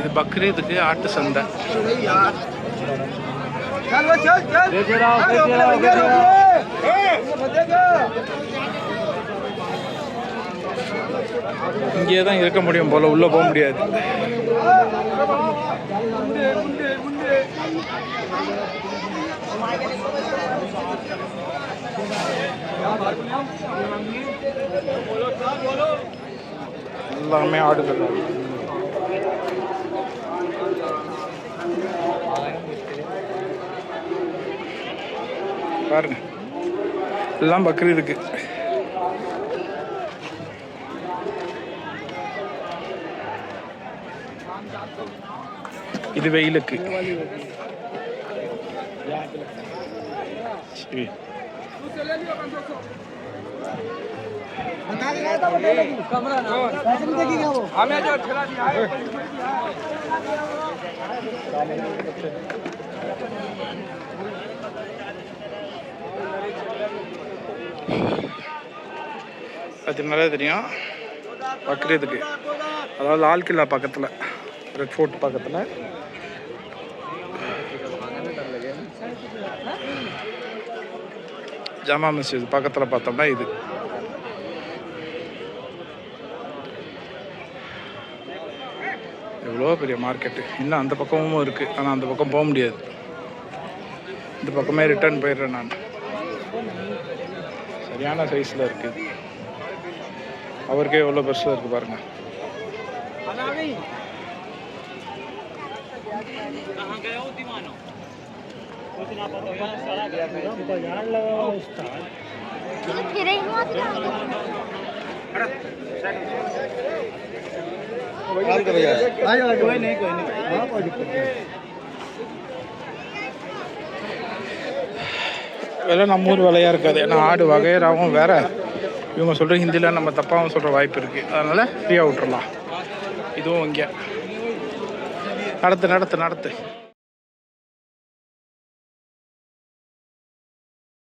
இது பக்ரீதுக்கு ஆட்டு சந்தை. இங்கே தான் இருக்க முடியும் போல, உள்ள போக முடியாது. எல்லாமே ஆடுகள். பாருங்க, எல்லாம் பக்ரீதுக்கு. இது வெயிலுக்கு. சரி, அது நல்லா தெரியும். பக்ரீதுக்கு, அதாவது லால் கில்லா பக்கத்தில், ரெட் ஃபோர்ட் பக்கத்தில் ஜாமா மஸ்ஜித் பக்கத்தில் பார்த்தோம்னா இது. எவ்வளோ பெரிய மார்க்கெட்டு. இன்னும் அந்த பக்கமும் இருக்குது, ஆனால் அந்த பக்கம் போக முடியாது. இந்த பக்கமே ரிட்டர்ன் போயிடுறேன் நான். சரியான சைஸில் இருக்குது. அவருக்கே எவ்வளோ பெருசாக இருக்குது பாருங்கள். விலை நம்ம ஊர் விலையாக இருக்காது. ஏன்னா ஆடு வகையறாவும் வேறு, இவங்க சொல்கிற ஹிந்தியில் நம்ம தப்பாகவும் சொல்கிற வாய்ப்பு இருக்குது. அதனால் ஃப்ரீயாக விட்டுறலாம். இதுவும் இங்கே நடத்து.